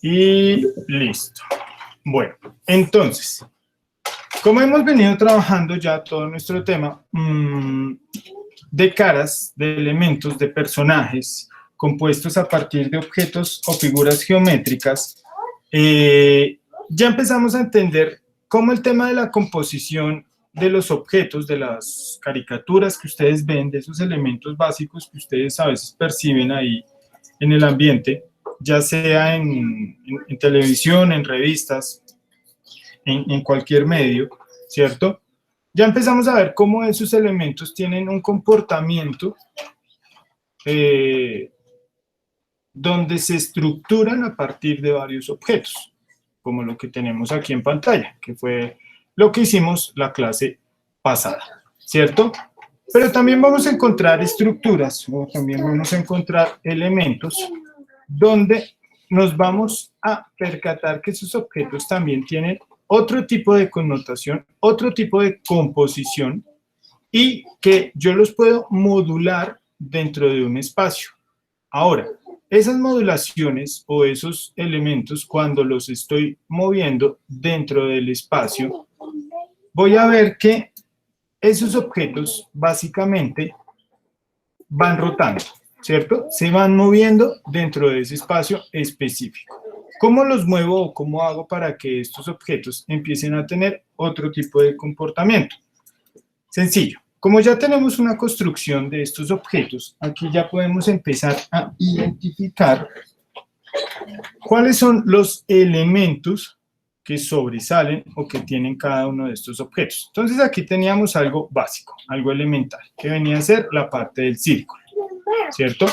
Y listo. Bueno, entonces, como hemos venido trabajando ya todo nuestro tema de caras, de elementos, de personajes compuestos a partir de objetos o figuras geométricas, ya empezamos a entender cómo el tema de la composición de los objetos, de las caricaturas que ustedes ven, de esos elementos básicos que ustedes a veces perciben ahí en el ambiente, ya sea en televisión, en revistas, en cualquier medio, ¿cierto? Ya empezamos a ver cómo esos elementos tienen un comportamiento donde se estructuran a partir de varios objetos, como lo que tenemos aquí en pantalla, que fue lo que hicimos la clase pasada, ¿cierto? Pero también vamos a encontrar estructuras, o también vamos a encontrar elementos donde nos vamos a percatar que esos objetos también tienen otro tipo de connotación, otro tipo de composición, y que yo los puedo modular dentro de un espacio. Ahora, esas modulaciones o esos elementos, cuando los estoy moviendo dentro del espacio, voy a ver que esos objetos básicamente van rotando, ¿cierto? Se van moviendo dentro de ese espacio específico. ¿Cómo los muevo o cómo hago para que estos objetos empiecen a tener otro tipo de comportamiento? Sencillo. Como ya tenemos una construcción de estos objetos, aquí ya podemos empezar a identificar cuáles son los elementos que sobresalen o que tienen cada uno de estos objetos. Entonces aquí teníamos algo básico, algo elemental, que venía a ser la parte del círculo, ¿cierto?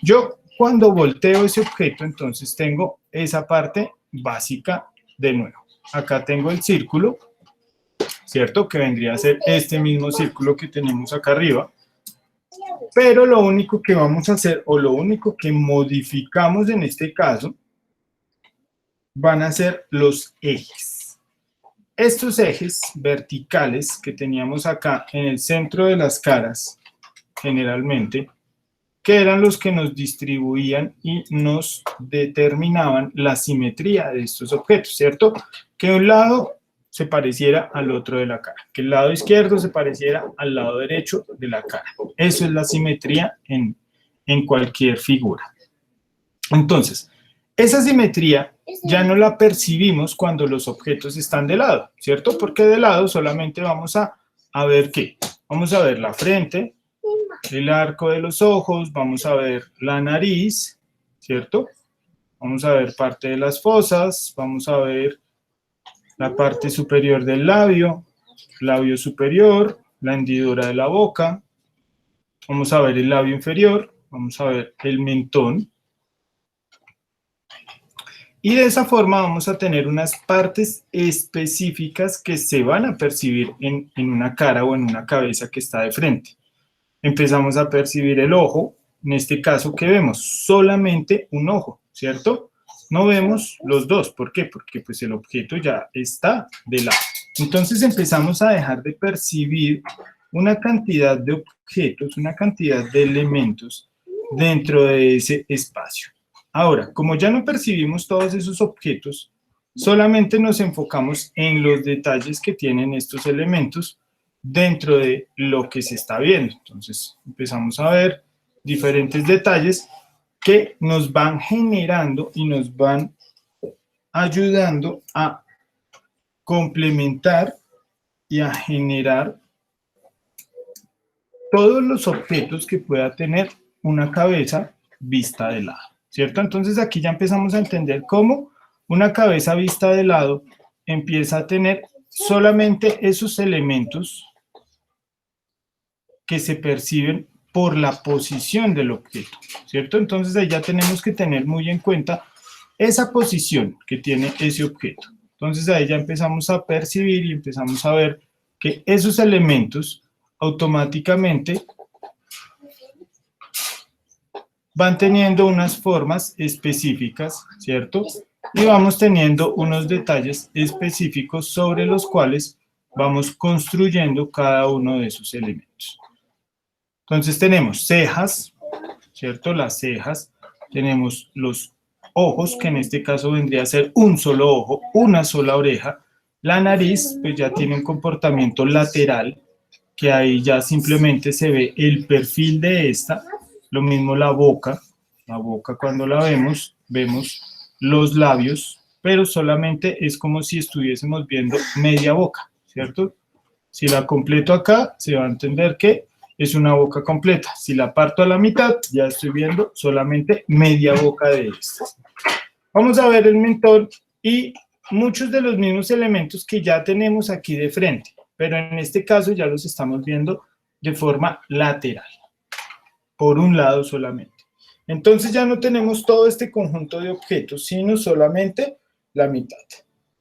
Yo cuando volteo ese objeto, entonces tengo esa parte básica de nuevo. Acá tengo el círculo, ¿cierto? Que vendría a ser este mismo círculo que tenemos acá arriba. Pero lo único que vamos a hacer, o lo único que modificamos en este caso, van a ser los ejes. Estos ejes verticales que teníamos acá en el centro de las caras, generalmente, que eran los que nos distribuían y nos determinaban la simetría de estos objetos, ¿cierto? Que un lado se pareciera al otro de la cara, que el lado izquierdo se pareciera al lado derecho de la cara. Eso es la simetría en cualquier figura. Entonces, esa simetría ya no la percibimos cuando los objetos están de lado, ¿cierto? Porque de lado solamente vamos a ver ¿qué? Vamos a ver la frente, el arco de los ojos, vamos a ver la nariz, ¿cierto? Vamos a ver parte de las fosas, vamos a ver la parte superior del labio superior, la hendidura de la boca, vamos a ver el labio inferior, vamos a ver el mentón. Y de esa forma vamos a tener unas partes específicas que se van a percibir en una cara o en una cabeza que está de frente. Empezamos a percibir el ojo, en este caso, ¿qué vemos? Solamente un ojo, ¿cierto? No vemos los dos. ¿Por qué? Porque pues el objeto ya está de lado. Entonces empezamos a dejar de percibir una cantidad de objetos, una cantidad de elementos dentro de ese espacio. Ahora, como ya no percibimos todos esos objetos, solamente nos enfocamos en los detalles que tienen estos elementos dentro de lo que se está viendo. Entonces, empezamos a ver diferentes detalles que nos van generando y nos van ayudando a complementar y a generar todos los objetos que pueda tener una cabeza vista de lado, ¿cierto? Entonces aquí ya empezamos a entender cómo una cabeza vista de lado empieza a tener solamente esos elementos que se perciben por la posición del objeto, ¿cierto? Entonces ahí ya tenemos que tener muy en cuenta esa posición que tiene ese objeto. Entonces ahí ya empezamos a percibir y empezamos a ver que esos elementos automáticamente van teniendo unas formas específicas, ¿cierto? Y vamos teniendo unos detalles específicos sobre los cuales vamos construyendo cada uno de esos elementos. Entonces tenemos cejas, ¿cierto? Las cejas, tenemos los ojos, que en este caso vendría a ser un solo ojo, una sola oreja. La nariz, pues ya tiene un comportamiento lateral, que ahí ya simplemente se ve el perfil de esta. Lo mismo la boca cuando la vemos, vemos los labios, pero solamente es como si estuviésemos viendo media boca, ¿cierto? Si la completo acá, se va a entender que es una boca completa. Si la parto a la mitad, ya estoy viendo solamente media boca de estas. Vamos a ver el mentón y muchos de los mismos elementos que ya tenemos aquí de frente, pero en este caso ya los estamos viendo de forma lateral, por un lado solamente. Entonces ya no tenemos todo este conjunto de objetos, sino solamente la mitad.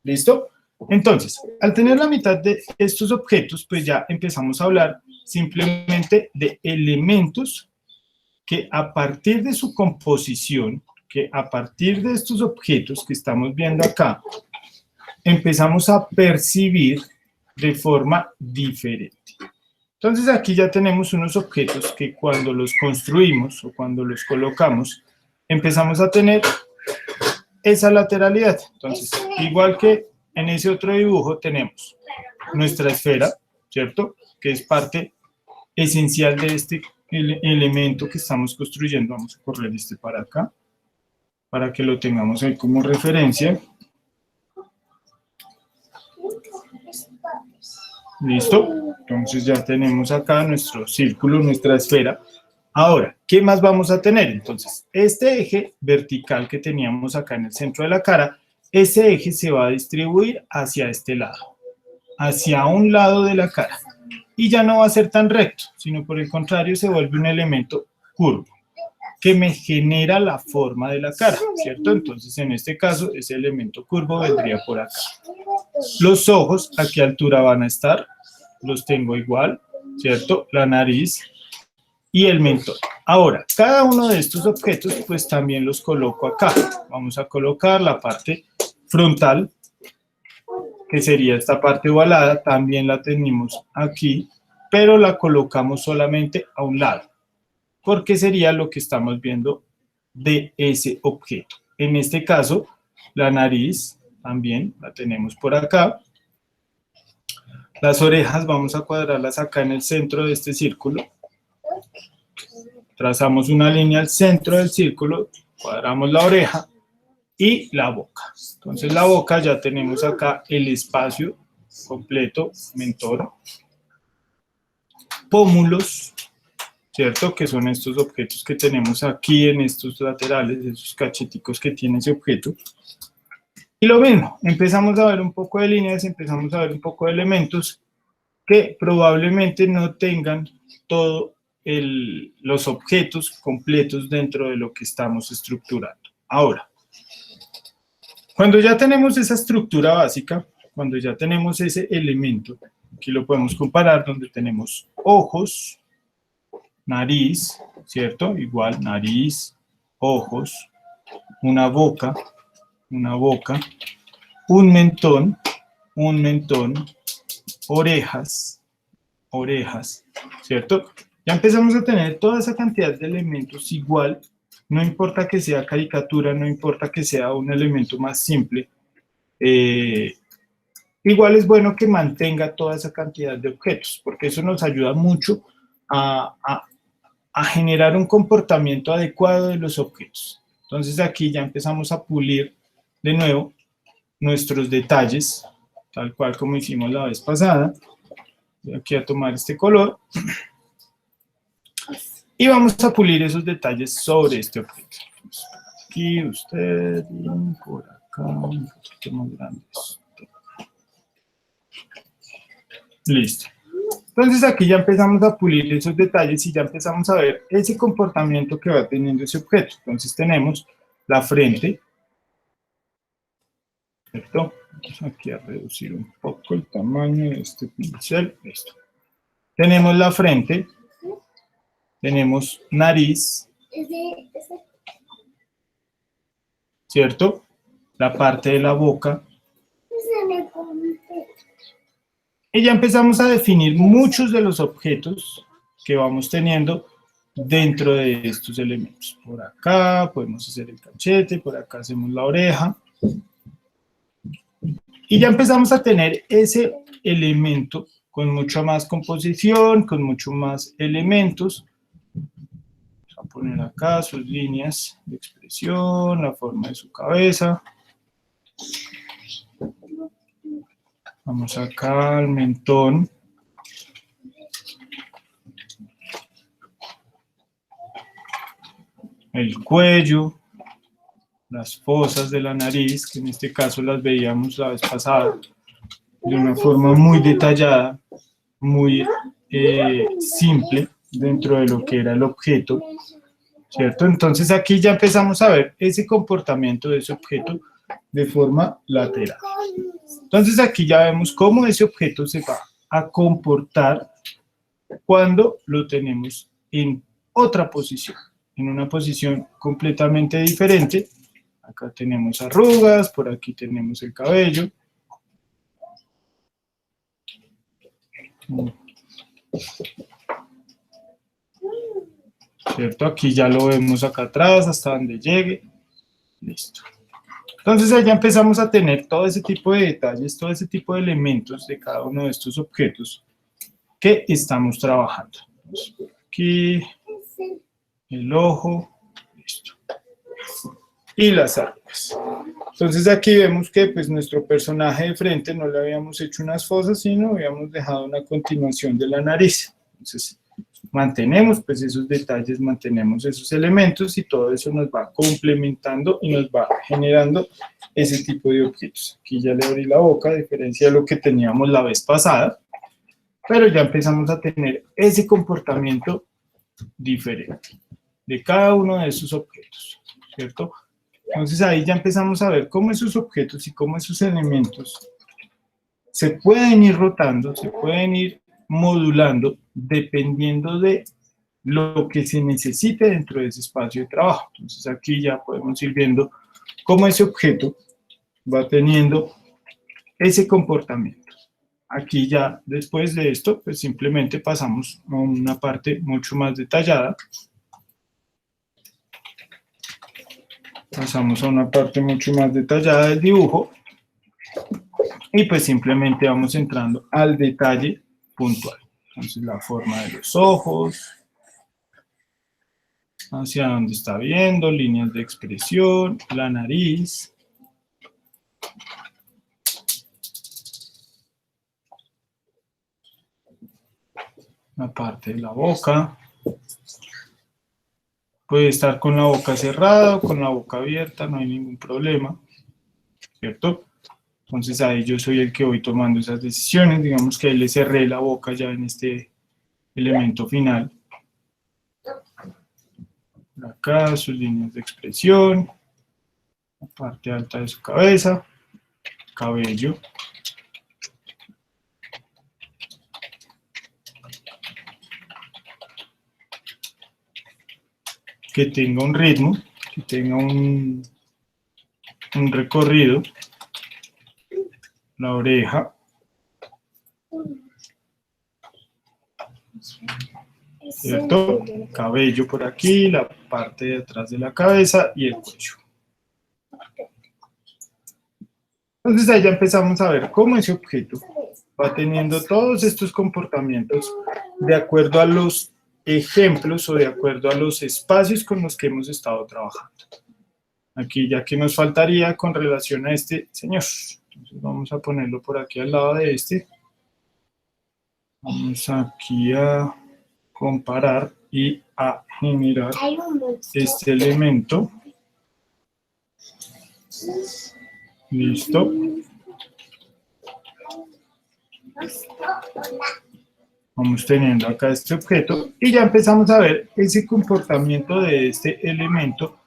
¿Listo? Entonces, al tener la mitad de estos objetos, pues ya empezamos a hablar simplemente de elementos que a partir de su composición, que a partir de estos objetos que estamos viendo acá, empezamos a percibir de forma diferente. Entonces aquí ya tenemos unos objetos que cuando los construimos o cuando los colocamos, empezamos a tener esa lateralidad. Entonces, igual que en ese otro dibujo tenemos nuestra esfera, ¿cierto? Que es parte esencial de este elemento que estamos construyendo. Vamos a correr este para acá, para que lo tengamos ahí como referencia. ¿Listo? Entonces ya tenemos acá nuestro círculo, nuestra esfera. Ahora, ¿qué más vamos a tener? Entonces, este eje vertical que teníamos acá en el centro de la cara, ese eje se va a distribuir hacia este lado, hacia un lado de la cara. Y ya no va a ser tan recto, sino por el contrario se vuelve un elemento curvo, que me genera la forma de la cara, ¿cierto? Entonces, en este caso, ese elemento curvo vendría por acá. Los ojos, ¿a qué altura van a estar? Los tengo igual, ¿cierto? La nariz y el mentón. Ahora, cada uno de estos objetos, pues también los coloco acá. Vamos a colocar la parte frontal, que sería esta parte ovalada, también la tenemos aquí, pero la colocamos solamente a un lado, porque sería lo que estamos viendo de ese objeto. En este caso, la nariz también la tenemos por acá. Las orejas vamos a cuadrarlas acá en el centro de este círculo. Trazamos una línea al centro del círculo, cuadramos la oreja y la boca. Entonces la boca ya tenemos acá el espacio completo, mentón, pómulos, ¿cierto? Que son estos objetos que tenemos aquí en estos laterales, esos cacheticos que tiene ese objeto. Y lo mismo, empezamos a ver un poco de líneas, empezamos a ver un poco de elementos que probablemente no tengan todos los objetos completos dentro de lo que estamos estructurando. Ahora, cuando ya tenemos esa estructura básica, cuando ya tenemos ese elemento, aquí lo podemos comparar donde tenemos ojos, nariz, ¿cierto? Igual, nariz, ojos, una boca, un mentón, orejas, ¿cierto? Ya empezamos a tener toda esa cantidad de elementos igual, no importa que sea caricatura, no importa que sea un elemento más simple, igual es bueno que mantenga toda esa cantidad de objetos, porque eso nos ayuda mucho a generar un comportamiento adecuado de los objetos. Entonces aquí ya empezamos a pulir de nuevo nuestros detalles, tal cual como hicimos la vez pasada. Voy aquí a tomar este color y vamos a pulir esos detalles sobre este objeto. Aquí usted, por acá, un poquito más grande. Listo. Entonces aquí ya empezamos a pulir esos detalles y ya empezamos a ver ese comportamiento que va teniendo ese objeto. Entonces tenemos la frente, ¿cierto? Vamos aquí a reducir un poco el tamaño de este pincel. Listo. Tenemos la frente, tenemos nariz, ¿cierto? La parte de la boca. Y ya empezamos a definir muchos de los objetos que vamos teniendo dentro de estos elementos. Por acá podemos hacer el cachete, por acá hacemos la oreja. Y ya empezamos a tener ese elemento con mucha más composición, con mucho más elementos. Vamos a poner acá sus líneas de expresión, la forma de su cabeza. Vamos acá al mentón. El cuello, las fosas de la nariz, que en este caso las veíamos la vez pasada, de una forma muy detallada, muy simple dentro de lo que era el objeto, ¿cierto? Entonces aquí ya empezamos a ver ese comportamiento de ese objeto de forma lateral. Entonces aquí ya vemos cómo ese objeto se va a comportar cuando lo tenemos en otra posición, en una posición completamente diferente. Acá tenemos arrugas, por aquí tenemos el cabello. ¿Cierto? Aquí ya lo vemos acá atrás, hasta donde llegue. Listo. Entonces allá empezamos a tener todo ese tipo de detalles, todo ese tipo de elementos de cada uno de estos objetos que estamos trabajando. Entonces, aquí, el ojo, listo. Y las arrugas. Entonces aquí vemos que pues nuestro personaje de frente no le habíamos hecho unas fosas, sino habíamos dejado una continuación de la nariz. Entonces mantenemos pues esos detalles, mantenemos esos elementos y todo eso nos va complementando y nos va generando ese tipo de objetos. Aquí ya le abrí la boca, a diferencia de lo que teníamos la vez pasada, pero ya empezamos a tener ese comportamiento diferente de cada uno de esos objetos, ¿cierto? Entonces ahí ya empezamos a ver cómo esos objetos y cómo esos elementos se pueden ir rotando, se pueden ir modulando dependiendo de lo que se necesite dentro de ese espacio de trabajo. Entonces aquí ya podemos ir viendo cómo ese objeto va teniendo ese comportamiento. Aquí ya después de esto, pues simplemente pasamos a una parte mucho más detallada. Pasamos a una parte mucho más detallada del dibujo y pues simplemente vamos entrando al detalle puntual. Entonces la forma de los ojos, hacia dónde está viendo, líneas de expresión, la nariz. La parte de la boca. Puede estar con la boca cerrada o con la boca abierta, no hay ningún problema, ¿cierto? Entonces ahí yo soy el que voy tomando esas decisiones, digamos que ahí le cerré la boca ya en este elemento final. Acá sus líneas de expresión, la parte alta de su cabeza, cabello. Que tenga un ritmo, que tenga un recorrido, la oreja, ¿cierto? Cabello por aquí, la parte de atrás de la cabeza y el cuello. Entonces ahí ya empezamos a ver cómo ese objeto va teniendo todos estos comportamientos de acuerdo a los ejemplos o de acuerdo a los espacios con los que hemos estado trabajando. Aquí ya que nos faltaría con relación a este señor. Entonces vamos a ponerlo por aquí al lado de este. Vamos aquí a comparar y a generar este elemento. Listo. Vamos teniendo acá este objeto y ya empezamos a ver ese comportamiento de este elemento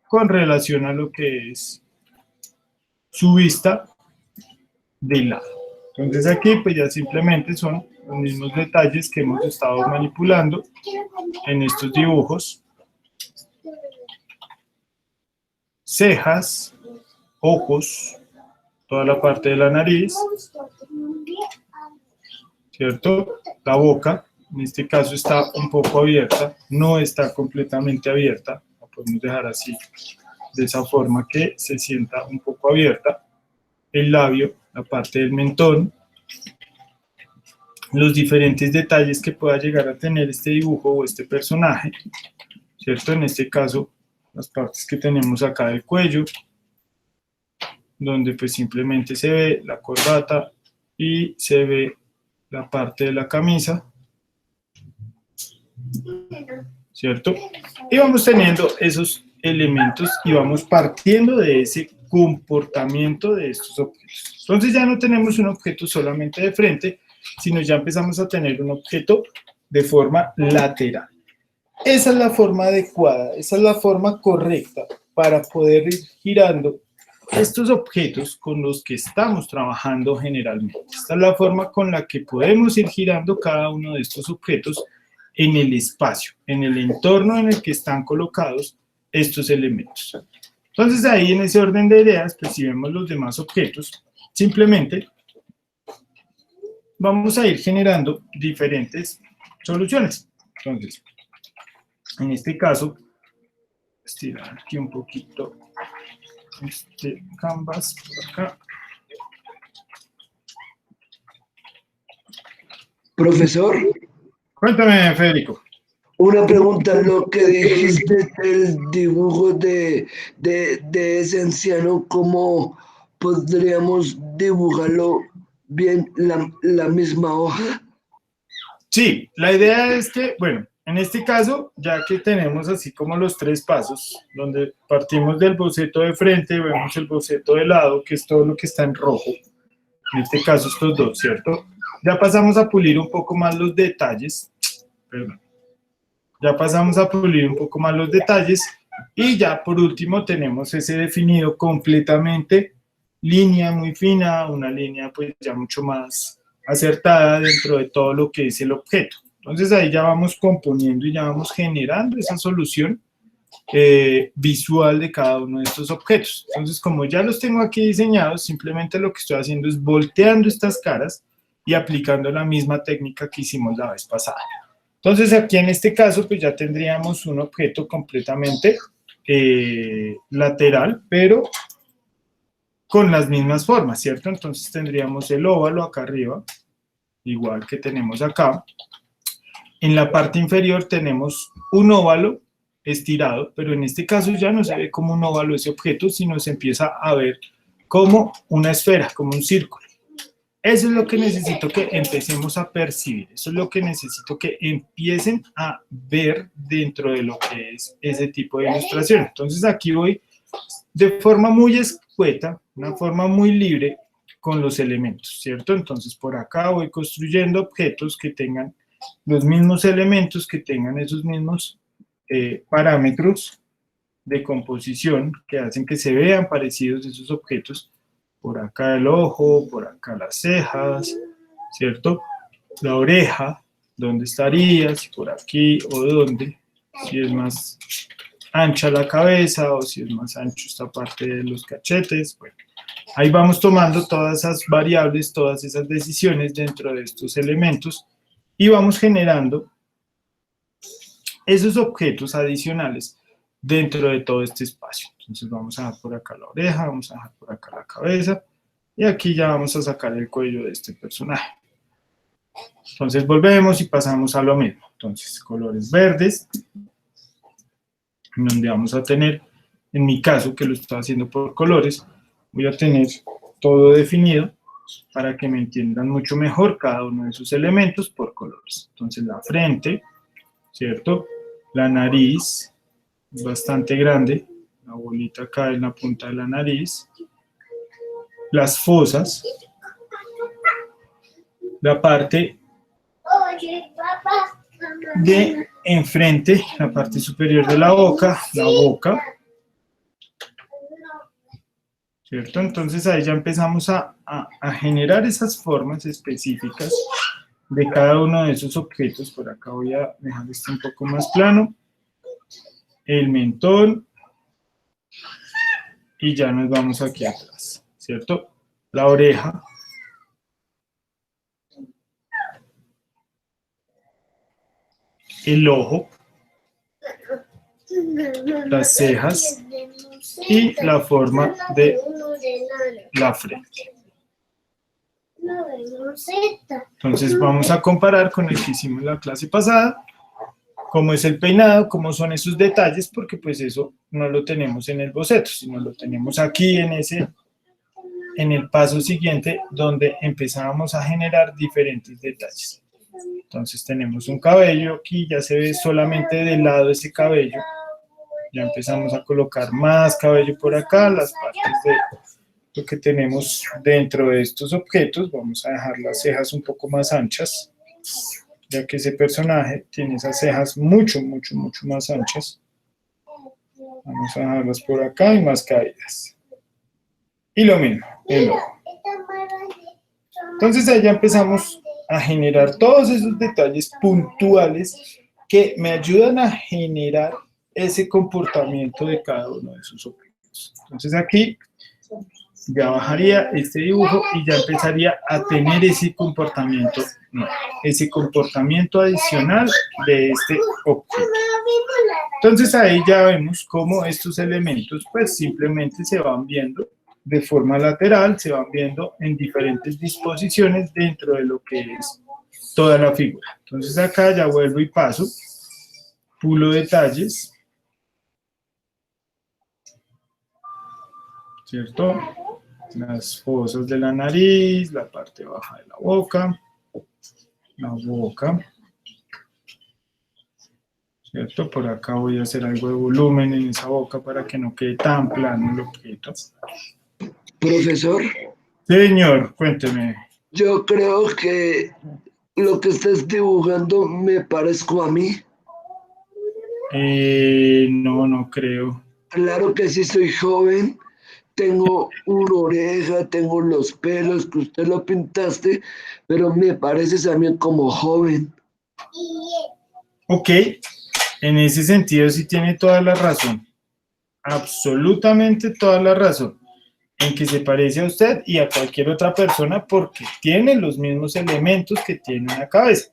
con relación a lo que es su vista de lado. Entonces aquí pues ya simplemente son los mismos detalles que hemos estado manipulando en estos dibujos. Cejas, ojos, toda la parte de la nariz, ¿cierto? La boca, En este caso está un poco abierta, no está completamente abierta, la podemos dejar así, de esa forma que se sienta un poco abierta. El labio, la parte del mentón, los diferentes detalles que pueda llegar a tener este dibujo o este personaje, ¿cierto? En este caso, las partes que tenemos acá del cuello, donde pues simplemente se ve la corbata y se ve la parte de la camisa, ¿cierto? Y vamos teniendo esos elementos y vamos partiendo de ese comportamiento de estos objetos. Entonces ya no tenemos un objeto solamente de frente, sino ya empezamos a tener un objeto de forma lateral. Esa es la forma adecuada, esa es la forma correcta para poder ir girando estos objetos con los que estamos trabajando generalmente. Esta es la forma con la que podemos ir girando cada uno de estos objetos en el espacio, en el entorno en el que están colocados estos elementos. Entonces ahí en ese orden de ideas, pues si vemos los demás objetos, simplemente vamos a ir generando diferentes soluciones. Entonces, en este caso, estirar aquí un poquito este canvas por acá. Profesor, Cuéntame, Federico. una pregunta, lo que dijiste del dibujo de ese anciano, ¿cómo podríamos dibujarlo bien la misma hoja? Sí, la idea es que, bueno, en este caso, ya que tenemos así como los tres pasos, donde partimos del boceto de frente, vemos el boceto de lado, que es todo lo que está en rojo, en este caso estos dos, ¿cierto? Ya pasamos a pulir un poco más los detalles, perdón, ya pasamos a pulir un poco más los detalles y ya por último tenemos ese definido completamente, línea muy fina, una línea pues ya mucho más acertada dentro de todo lo que es el objeto. Entonces ahí ya vamos componiendo y ya vamos generando esa solución visual de cada uno de estos objetos. Entonces como ya los tengo aquí diseñados, simplemente lo que estoy haciendo es volteando estas caras y aplicando la misma técnica que hicimos la vez pasada. Entonces aquí en este caso pues ya tendríamos un objeto completamente lateral, pero con las mismas formas, ¿cierto? Entonces tendríamos el óvalo acá arriba, igual que tenemos acá. En la parte inferior tenemos un óvalo estirado, pero en este caso ya no se ve como un óvalo ese objeto, sino se empieza a ver como una esfera, como un círculo. Eso es lo que necesito que empecemos a percibir, eso es lo que necesito que empiecen a ver dentro de lo que es ese tipo de ilustración. Entonces aquí voy de forma muy escueta, una forma muy libre con los elementos, ¿cierto? Entonces por acá voy construyendo objetos que tengan los mismos elementos, que tengan esos mismos parámetros de composición que hacen que se vean parecidos esos objetos. Por acá el ojo, por acá las cejas, ¿cierto? La oreja, ¿dónde estaría? Si por aquí o dónde, si es más ancha la cabeza o si es más ancho esta parte de los cachetes. Bueno, ahí vamos tomando todas esas variables, todas esas decisiones dentro de estos elementos y vamos generando esos objetos adicionales dentro de todo este espacio. Entonces vamos a dejar por acá la oreja, vamos a dejar por acá la cabeza y aquí ya vamos a sacar el cuello de este personaje. Entonces volvemos y pasamos a lo mismo. Entonces colores verdes, donde vamos a tener, en mi caso que lo estoy haciendo por colores, voy a tener todo definido para que me entiendan mucho mejor cada uno de sus elementos por colores. Entonces la frente, ¿cierto? La nariz, bastante grande, la bolita acá en la punta de la nariz, las fosas, la parte de enfrente, la parte superior de la boca, ¿cierto? Entonces ahí ya empezamos a generar esas formas específicas de cada uno de esos objetos. Por acá voy a dejar esto un poco más plano, el mentón, y ya nos vamos aquí atrás, ¿cierto? La oreja, el ojo, las cejas y la forma de la frente. Entonces vamos a comparar con el que hicimos en la clase pasada, cómo es el peinado, cómo son esos detalles, porque pues eso no lo tenemos en el boceto, sino lo tenemos aquí en el paso siguiente, donde empezábamos a generar diferentes detalles. Entonces tenemos un cabello, aquí ya se ve solamente del lado ese cabello, ya empezamos a colocar más cabello por acá, las partes de lo que tenemos dentro de estos objetos. Vamos a dejar las cejas un poco más anchas, ya que ese personaje tiene esas cejas mucho más anchas. Vamos a dejarlas por acá y más caídas. Y lo mismo, el ojo. Entonces ahí ya empezamos a generar todos esos detalles puntuales que me ayudan a generar ese comportamiento de cada uno de esos objetos. Entonces aquí ya bajaría este dibujo y ya empezaría a tener ese comportamiento nuevo, ese comportamiento adicional de este objeto. Entonces ahí ya vemos cómo estos elementos pues simplemente se van viendo de forma lateral, se van viendo en diferentes disposiciones dentro de lo que es toda la figura. Entonces acá ya vuelvo y paso, pulo detalles, ¿cierto? Las fosas de la nariz, la parte baja de la boca, ¿cierto? Por acá voy a hacer algo de volumen en esa boca para que no quede tan plano el objeto. Profesor, Señor, cuénteme. yo creo que lo que estás dibujando me parezco a mí. No creo. Claro que sí soy joven, tengo una oreja, tengo los pelos que usted lo pintaste, pero me pareces a mí como joven. Ok, en ese sentido sí tiene toda la razón. Absolutamente toda la razón. En que se parece a usted y a cualquier otra persona porque tiene los mismos elementos que tiene en la cabeza.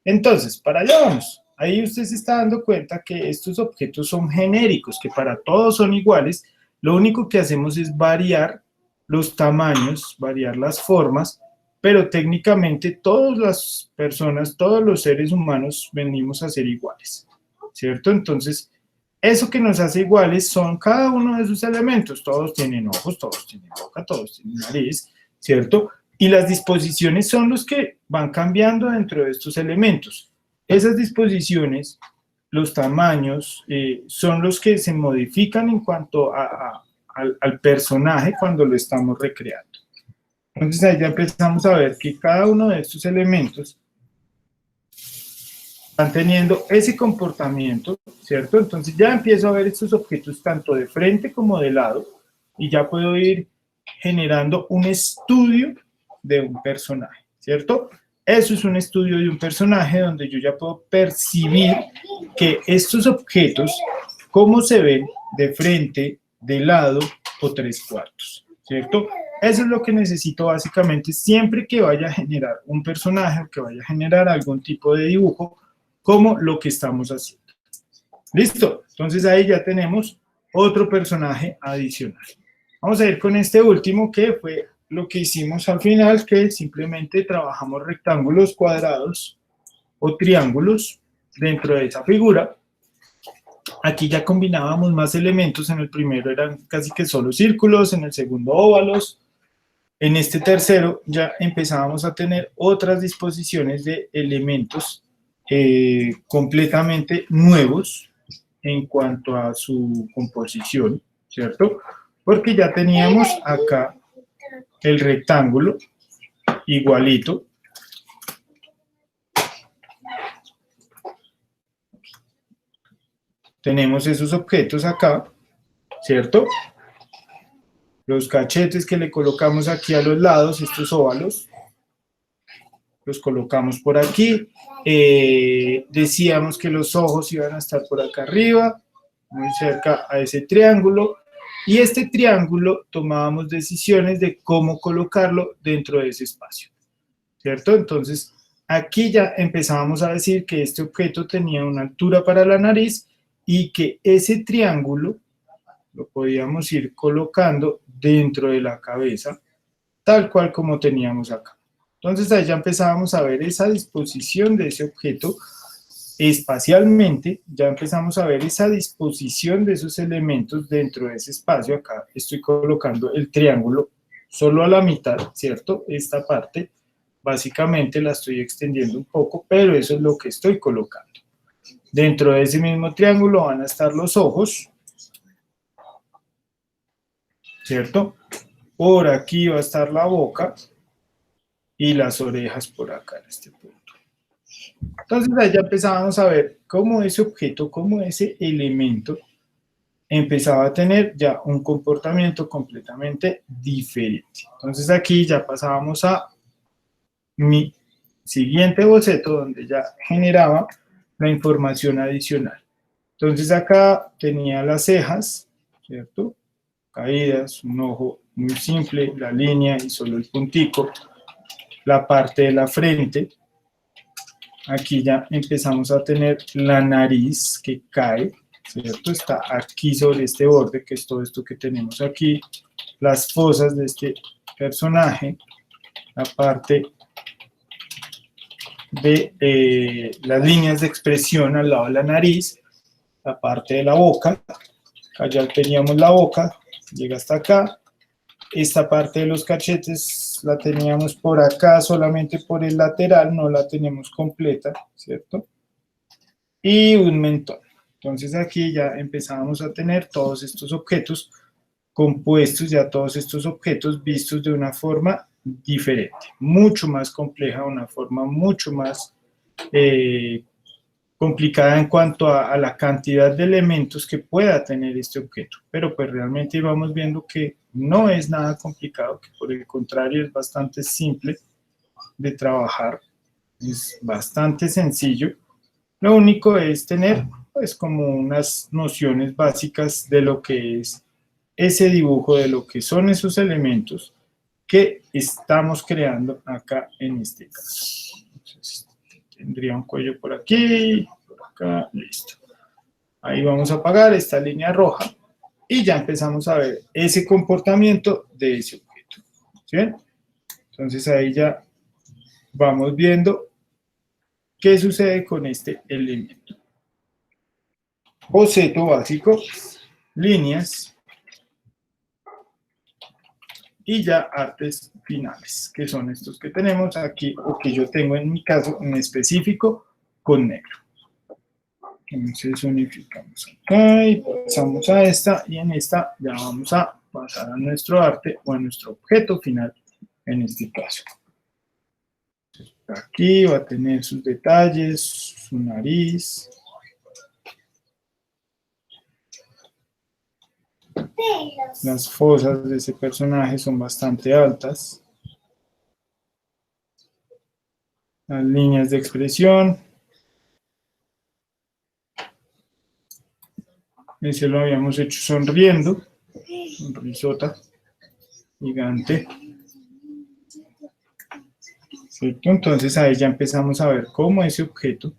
Entonces, para allá vamos. Ahí usted se está dando cuenta que estos objetos son genéricos, que para todos son iguales. Lo único que hacemos es variar los tamaños, variar las formas, pero técnicamente todas las personas, todos los seres humanos venimos a ser iguales, ¿cierto? Entonces, eso que nos hace iguales son cada uno de sus elementos. Todos tienen ojos, todos tienen boca, todos tienen nariz, ¿cierto? Y las disposiciones son los que van cambiando dentro de estos elementos. Esas disposiciones, los tamaños, son los que se modifican en cuanto al personaje cuando lo estamos recreando. Entonces ahí ya empezamos a ver que cada uno de estos elementos están teniendo ese comportamiento, ¿cierto? Entonces ya empiezo a ver estos objetos tanto de frente como de lado y ya puedo ir generando un estudio de un personaje, ¿cierto? Eso es un estudio de un personaje donde yo ya puedo percibir que estos objetos, cómo se ven de frente, de lado o tres cuartos, ¿cierto? Eso es lo que necesito básicamente siempre que vaya a generar un personaje o que vaya a generar algún tipo de dibujo como lo que estamos haciendo. ¿Listo? Entonces ahí ya tenemos otro personaje adicional. Vamos a ir con este último que fue lo que hicimos al final, que simplemente trabajamos rectángulos, cuadrados o triángulos dentro de esa figura. Aquí ya combinábamos más elementos, en el primero eran casi que solo círculos, en el segundo óvalos, en este tercero ya empezábamos a tener otras disposiciones de elementos completamente nuevos en cuanto a su composición, ¿cierto? Porque ya teníamos acá el rectángulo igualito. Tenemos esos objetos acá, ¿cierto? Los cachetes que le colocamos aquí a los lados, estos óvalos, los colocamos por aquí. Decíamos que los ojos iban a estar por acá arriba, muy cerca a ese triángulo. Y este triángulo tomábamos decisiones de cómo colocarlo dentro de ese espacio, ¿cierto? Entonces, aquí ya empezábamos a decir que este objeto tenía una altura para la nariz y que ese triángulo lo podíamos ir colocando dentro de la cabeza, tal cual como teníamos acá. Entonces ahí ya empezábamos a ver esa disposición de ese objeto espacialmente, ya empezamos a ver esa disposición de esos elementos dentro de ese espacio. Acá estoy colocando el triángulo solo a la mitad, ¿cierto? Esta parte básicamente la estoy extendiendo un poco, pero eso es lo que estoy colocando. Dentro de ese mismo triángulo van a estar los ojos, ¿cierto? Por aquí va a estar la boca y las orejas por acá en este punto. Entonces ahí ya empezábamos a ver cómo ese objeto, cómo ese elemento empezaba a tener ya un comportamiento completamente diferente. Entonces aquí ya pasábamos a mi siguiente boceto donde ya generaba la información adicional. Entonces acá tenía las cejas, ¿cierto? Caídas, un ojo muy simple, la línea y solo el puntico, la parte de la frente. Aquí ya empezamos a tener la nariz que cae, ¿cierto? Está aquí sobre este borde, que es todo esto que tenemos aquí, las fosas de este personaje, la parte de las líneas de expresión al lado de la nariz, la parte de la boca, acá ya teníamos la boca, llega hasta acá, esta parte de los cachetes la teníamos por acá, solamente por el lateral, no la teníamos completa, ¿cierto? Y un mentón. Entonces aquí ya empezábamos a tener todos estos objetos compuestos, ya todos estos objetos vistos de una forma diferente, mucho más compleja, una forma mucho más complicada en cuanto a la cantidad de elementos que pueda tener este objeto, pero pues realmente vamos viendo que no es nada complicado, que por el contrario es bastante simple de trabajar, es bastante sencillo. Lo único es tener pues como unas nociones básicas de lo que es ese dibujo, de lo que son esos elementos que estamos creando acá en este caso. Entonces, tendría un cuello por aquí, por acá, listo. Ahí vamos a apagar esta línea roja y ya empezamos a ver ese comportamiento de ese objeto. ¿Sí ven? Entonces ahí ya vamos viendo qué sucede con este elemento. Boceto básico, líneas y ya artes finales, que son estos que tenemos aquí o que yo tengo en mi caso en específico con negro. Entonces unificamos acá y pasamos a esta y en esta ya vamos a pasar a nuestro arte o a nuestro objeto final en este caso. Aquí va a tener sus detalles, su nariz. Las fosas de ese personaje son bastante altas. Las líneas de expresión. Ese lo habíamos hecho sonriendo. Sonrisota. Gigante. ¿Cierto? Entonces ahí ya empezamos a ver cómo ese objeto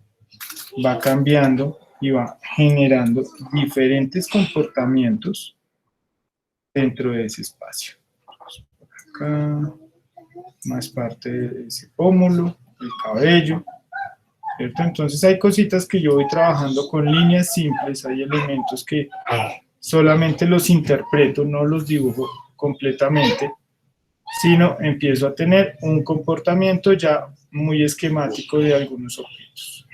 va cambiando y va generando diferentes comportamientos dentro de ese espacio. Por acá, más parte de ese pómulo, el cabello, ¿cierto? Entonces hay cositas que yo voy trabajando con líneas simples, hay elementos que solamente los interpreto, no los dibujo completamente, sino empiezo a tener un comportamiento ya muy esquemático de algunos objetos.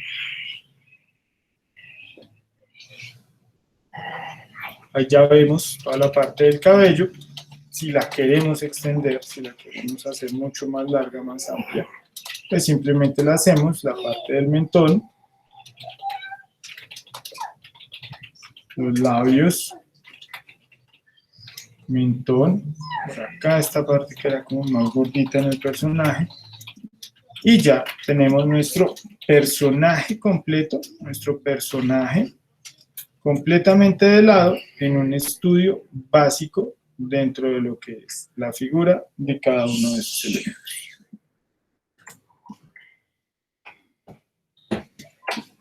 Ahí ya vemos toda la parte del cabello. Si la queremos extender, si la queremos hacer mucho más larga, más amplia, pues simplemente la hacemos, la parte del mentón, los labios, mentón, por acá esta parte que era como más gordita en el personaje, y ya tenemos nuestro personaje completo, nuestro personaje completamente de lado en un estudio básico dentro de lo que es la figura de cada uno de esos elementos.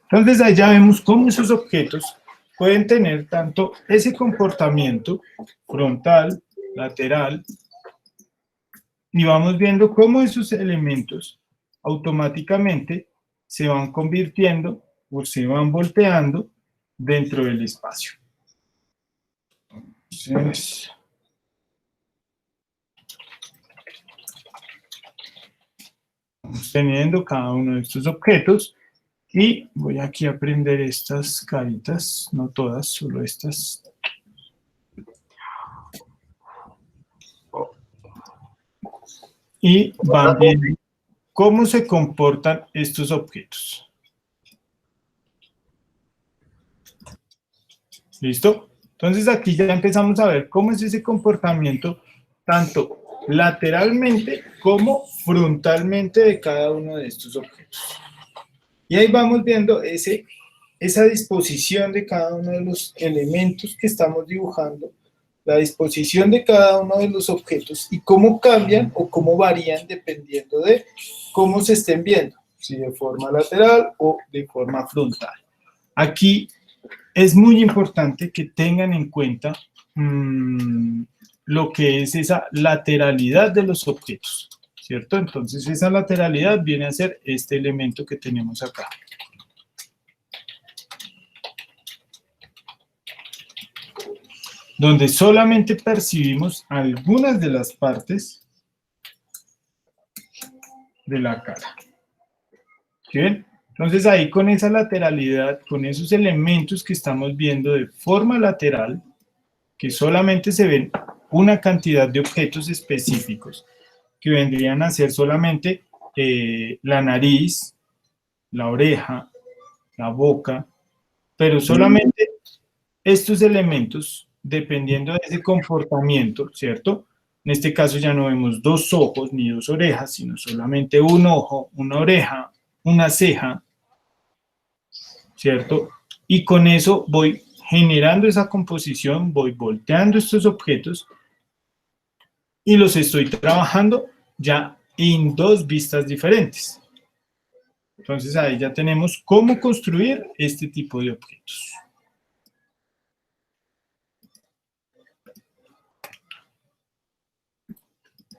Entonces ahí ya vemos cómo esos objetos pueden tener tanto ese comportamiento frontal, lateral, y vamos viendo cómo esos elementos automáticamente se van convirtiendo o se van volteando dentro del espacio. Entonces, vamos teniendo cada uno de estos objetos y voy aquí a prender estas caritas, no todas, solo estas. Y van viendo cómo se comportan estos objetos. ¿Listo? Entonces aquí ya empezamos a ver cómo es ese comportamiento tanto lateralmente como frontalmente de cada uno de estos objetos. Y ahí vamos viendo esa disposición de cada uno de los elementos que estamos dibujando, la disposición de cada uno de los objetos y cómo cambian o cómo varían dependiendo de cómo se estén viendo, si de forma lateral o de forma frontal. Aquí es muy importante que tengan en cuenta lo que es esa lateralidad de los objetos, ¿cierto? Entonces esa lateralidad viene a ser este elemento que tenemos acá. Donde solamente percibimos algunas de las partes de la cara. ¿Sí ven? Entonces ahí con esa lateralidad, con esos elementos que estamos viendo de forma lateral, que solamente se ven una cantidad de objetos específicos, que vendrían a ser solamente la nariz, la oreja, la boca, pero solamente estos elementos, dependiendo de ese comportamiento, ¿cierto? En este caso ya no vemos dos ojos ni dos orejas, sino solamente un ojo, una oreja, una ceja, ¿cierto? Y con eso voy generando esa composición, voy volteando estos objetos y los estoy trabajando ya en dos vistas diferentes. Entonces ahí ya tenemos cómo construir este tipo de objetos.